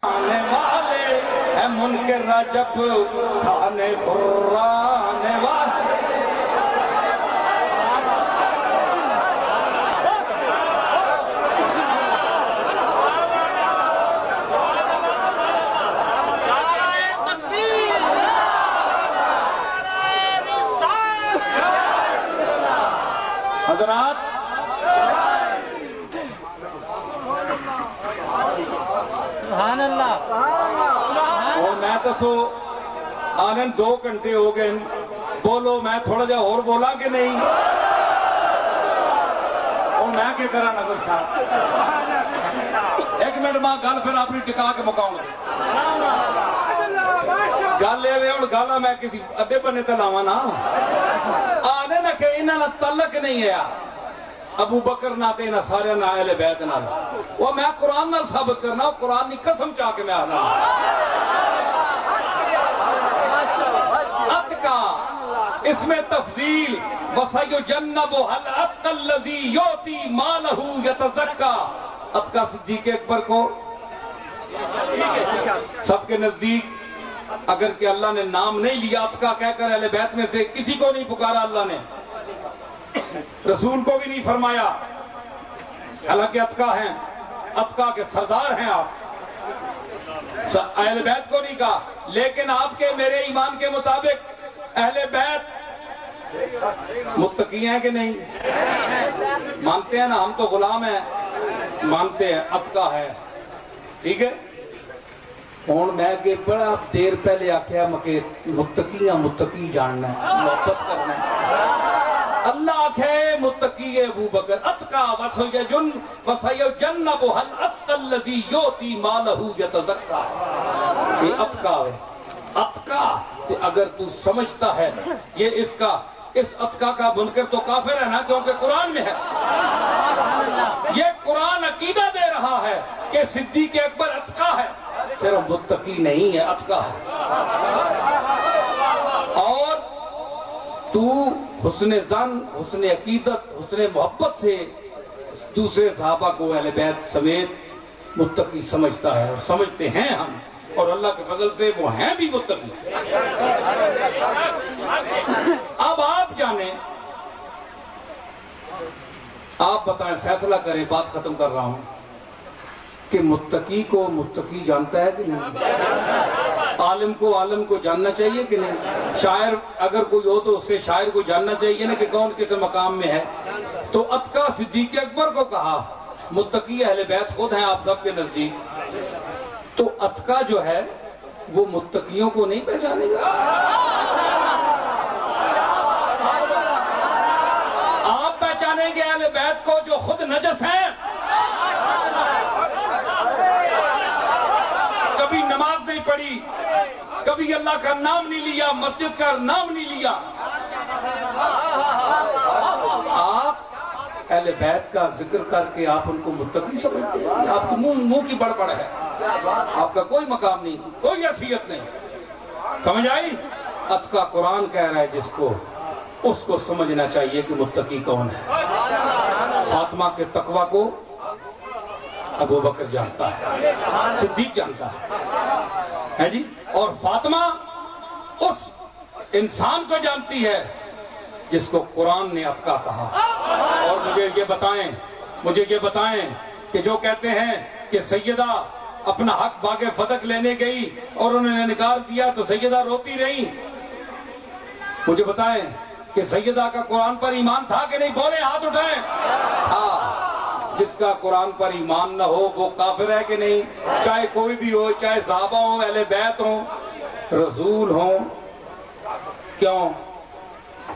آنے والے ہے منکر رجب کھانے قرانے والے. حضرات سبحان اللہ. اور میں دسو آنن 2 گھنٹے ہو گئے بولو میں تھوڑا جا اور بولا کہ نہیں اور میں کیا کرا نظر شاہ 1 منٹ ماں گل پھر اپنی ٹکا کے مکاؤں گل یہ ہوں گل میں کسی اڈے بنے تے لاواں نا آنے نہ کہ انہاں نال تعلق نہیں ہے ابو بکر نہ تے نہ سارے نہ اہل بیت نال وہ میں قرآن نال ثابت کرنا قرآن کی قسم چاہ کے میں آنا اتقا اس میں تفضیل وَسَيُجَنَّبُهَا الْأَتْقَى الَّذِي يُؤْتِي مَالَهُ يَتَزَكَّى اتقا صدیق اکبر کو سب کے نزدیک اگر کہ اللہ نے نام نہیں لیا اتقا کہہ کر اہل بیت میں سے کسی کو نہیں پکارا اللہ نے رسول کو بھی نہیں فرمایا حالانکہ اتقا ہیں اتقا کے سردار ہیں آپ اہل بیت کو نہیں کہا لیکن آپ کے میرے ایمان کے مطابق اہل بیت متقی ہیں کہ نہیں مانتے ہیں نا ہم تو غلام ہیں مانتے ہیں اتقا ہے ٹھیک ہے ہوں میں کہ بڑا دیر پہلے آخیا کہ متقی جاننا ہے محبت کرنا ہے اللہ آخے متقی ابو بکر اتقا وَسَيُجَنَّبُهَا الْأَتْقَى الَّذِي يُؤْتِي مَالَهُ يَتَزَكَّى یہ اتقا ہے اتقا کہ اگر تو سمجھتا ہے یہ اس اتقا کا منکر تو کافر ہے نا کیونکہ قرآن میں ہے یہ قرآن عقیدہ دے رہا ہے کہ صدیق اکبر اتقا ہے صرف متقی نہیں ہے اتقا ہے اور تو حسن زن حسن عقیدت حسن محبت سے دوسرے صحابہ کو اہل بیت سمیت متقی سمجھتا ہے اور سمجھتے ہیں ہم اور اللہ کے فضل سے وہ ہیں بھی متقی اب آپ جانیں آپ بتائیں فیصلہ کریں بات ختم کر رہا ہوں کہ متقی کو متقی جانتا ہے کہ نہیں عالم کو جاننا چاہیے کہ نہیں شاعر اگر کوئی ہو تو اس سے شاعر کو جاننا چاہیے نا کہ کون کس مقام میں ہے تو اتقا صدیق اکبر کو کہا متقی اہل بیت خود ہیں آپ سب کے نزدیک تو اتقا جو ہے وہ متقیوں کو نہیں پہچانے گا آپ پہچانیں گے اہل بیت کو جو خود نجس ہیں کبھی نماز نہیں پڑھی کبھی اللہ کا نام نہیں لیا مسجد کا نام نہیں لیا آپ اہل بیت کا ذکر کر کے آپ ان کو متقی سمجھتے ہیں آپ کو منہ کی بڑبڑ ہے آپ کا کوئی مقام نہیں کوئی حیثیت نہیں سمجھ آئی اتقا قرآن کہہ رہا ہے جس کو اس کو سمجھنا چاہیے کہ متقی کون ہے فاطمہ کے تقوی کو ابو بکر جانتا ہے صدیق جانتا ہے جی اور فاطمہ اس انسان کو جانتی ہے جس کو قرآن نے اتقا کہا اور مجھے یہ بتائیں کہ جو کہتے ہیں کہ سیدہ اپنا حق باغ فتق لینے گئی اور انہوں نے انکار کیا تو سیدہ روتی رہی مجھے بتائیں کہ سیدہ کا قرآن پر ایمان تھا کہ نہیں بولے ہاتھ اٹھائیں ہاں جس کا قرآن پر ایمان نہ ہو وہ کافر ہے کہ نہیں چاہے کوئی بھی ہو چاہے صحابہ ہوں اہل بیت ہوں رسول ہوں کیوں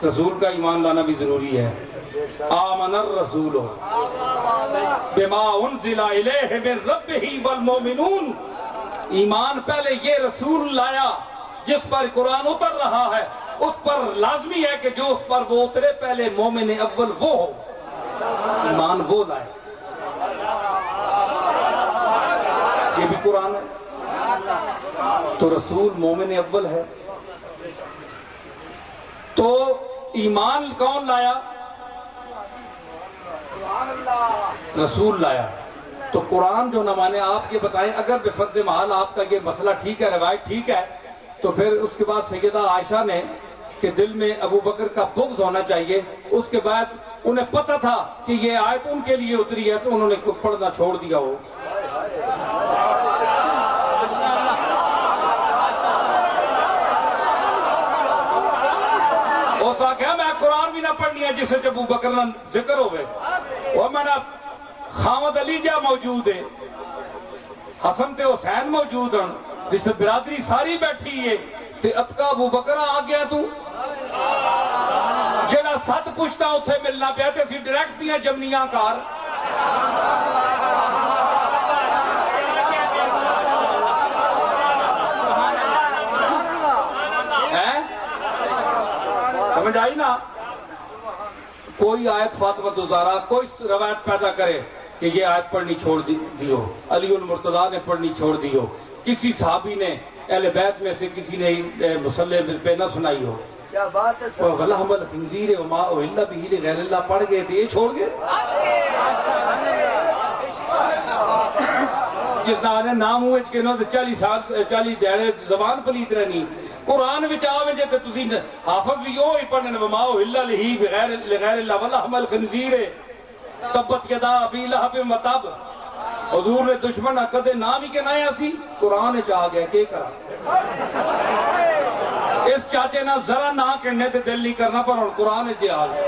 رسول کا ایمان لانا بھی ضروری ہے آمن الرسول بما انزل الیہ من ربہ والمؤمنون ایمان پہلے یہ رسول لایا جس پر قرآن اتر رہا ہے اس پر لازمی ہے کہ جو اس پر وہ اترے پہلے مومن اول وہ ہو ایمان وہ لائے یہ بھی قرآن ہے تو رسول مومن اول ہے تو ایمان کون لایا رسول لایا تو قرآن جو نہ مانے آپ یہ بتائیں، اگر بفرض محال آپ کا یہ مسئلہ ٹھیک ہے، روایت ٹھیک ہے، تو پھر اس کے بعد سیدہ عائشہ نے کہ دل میں ابو بکر کا بغض ہونا چاہیے، اس کے بعد انہیں پتہ تھا کہ یہ آیت ان کے لیے اتری ہے تو انہوں نے پڑھنا چھوڑ دیا ہو. اس آخیا میں قرآن بھی نہ پڑھنی ہے جسے ابو بکر نہ ذکر ہوئے، وہ میں نے خامد علی جا موجود ہے، حسن تے حسین موجود ہیں، جس برادری ساری بیٹھی ہے تے اتکا ابو بکر آ گیا تو جڑا سات پشتا اتنے ملنا پیا تے اسی ڈائریکٹ دیا جمنیاں کار. سمجھ آئی نا؟ کوئی آیت فاطمہ الزہرا کوئی روایت پیدا کرے کہ یہ آیت پڑھنی چھوڑ دی ہو، علی المرتضیٰ نے پڑھنی چھوڑ دی ہو، کسی صحابی نے اہل بیت میں سے کسی نے مصلی پہ نہ سنائی ہو، کیا بات ہے. وَلَحْمَ الْخِنْزِيرِ وَمَا أُهِلَّ بِهِ لِغَيْرِ اللَّهِ پڑھ گئے تھے، یہ چھوڑ گئے. جس نے نام ہوئے کہ 40 دیہڑے زبان پلیت رہنی قرآن وچ آوے جے تے تسی حافظ بھی وہ ہی پڑھن وما أُهِلَّ لِهِ لِغَيْرِ اللَّهِ وَلَحْمَ الْخِنْزِيرِ تبت یدا ابی لہب وتب. حضور نے دشمن کدے نام ہی کہنا ہے، اسی قرآن چ آ گیا کہ کرا. اس چاچے نہ ذرا نہ کہنے تے دل نہیں کرنا، پر ہن قرآن چ آ گیا.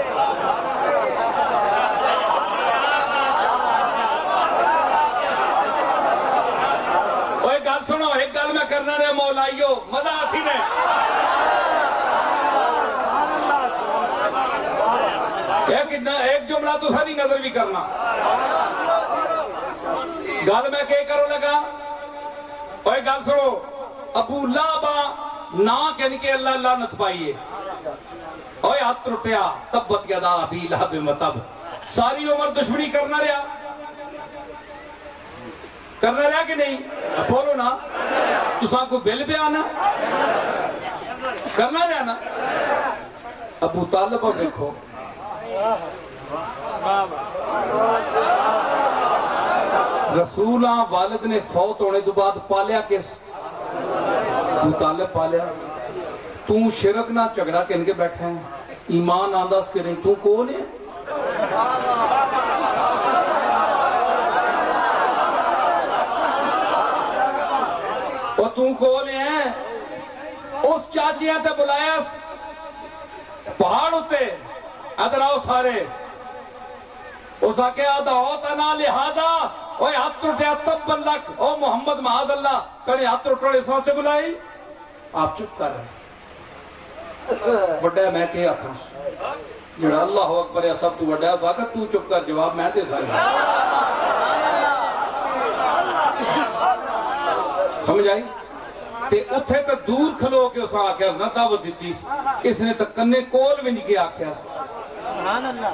ایک گل سنو، ایک گل میں کرنا رہا مولائیو، مزہ آسی نے. ایک جملہ تو ساری نظر بھی کرنا. گل میں کہ کرو لگا، اور گل سنو، ابو لہب نہ کہن کے اللہ اللہ نت پائیے، اور ہاتھ ٹوٹیا تبت یدا ابی لہب وتب. ساری عمر دشمنی کرنا رہا کہ نہیں؟ بولو نا، تساں کو بل پہ آنا کرنا رہا نا. ابو طالب کو دیکھو، رسول والد نے فوت ہونے تو بعد پالیا کس؟ ابو طالب پالیا. تو شرک نہ جھگڑا کہن کے بیٹھا ہے، ایمان آندا کہ نہیں؟ تو کون ہے؟ اور تو کون ہے؟ اس چاچیاں تے بلایا پہاڑ اتے، ادھر آؤ سارے. اس آکے آدھاؤ تنا لہذا، اوے ہاتھ ٹوٹیا تب لک، او محمد معاذ اللہ کڑے ہاتھ ٹوٹے اس واسطے بلائی. آپ چپ کر رہے بڑا میں کہ آخا جڑا اللہ اکبر ہے سب تو بڑا ساکر، تو چپ کر، جواب میں دے سکتا. سمجھ آئی؟ تے اتھے تو دور کھلو کے اس آخیا نہ دعوت دیتی، اس نے تو کنے کول بھی نہیں کیا آخیا. سبحان اللہ.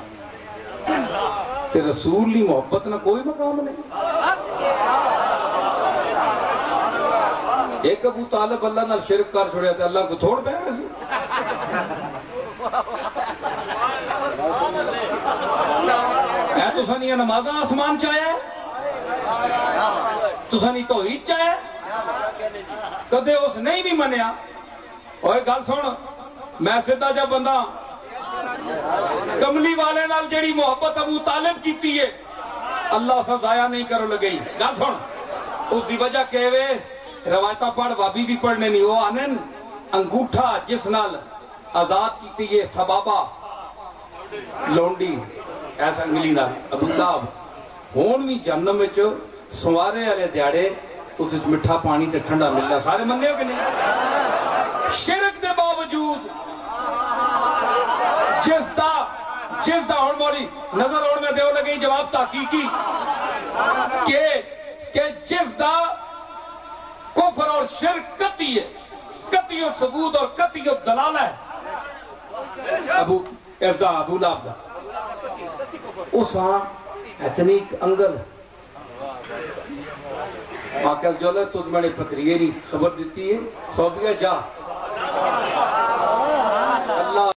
تے رسول لی محبت نہ کوئی مقام نہیں. ایک ابو طالب اللہ نال شرک کر چھوڑیا تے اللہ کو تھوڑ پہ سی. اے تساں نہیں نمازاں آسمان چاہیا تساں نہیں توحید چاہیا، کدے اس نہیں بھی منیا. اور گل سن، میں سیدھا جب بندہ کملی والے نال جڑی محبت ابو طالب کیتی ہے اللہ سے ضائع نہیں کرو لگئی. گل سن، اس دی وجہ کہ وے روایتاں پڑھ، بابی بھی پڑھنے نہیں، وہ آنے انگوٹھا جس نال آزاد کیتی ہے سبابا لونڈی ایسا انگلی نال ابو لہب، ہون بھی جہنم وچ سوارے والے دیہڑے اس میٹھا پانی تے ٹھنڈا ملنا. سارے مننے ہو کہ نہیں؟ شرک دے باوجود جس دا ہوں مولی نظر ہونے میں دیو لگی جواب تحقیقی کہ جس دا کفر اور شرک قطعی ہے، قطعی و ثبوت اور قطعی و دلالہ ہے. ابو لہب دا اس ہاں اتنی انگل آکل جولے تجھ میں نے پتریے نہیں خبر دیتی ہے، سعودیہ جا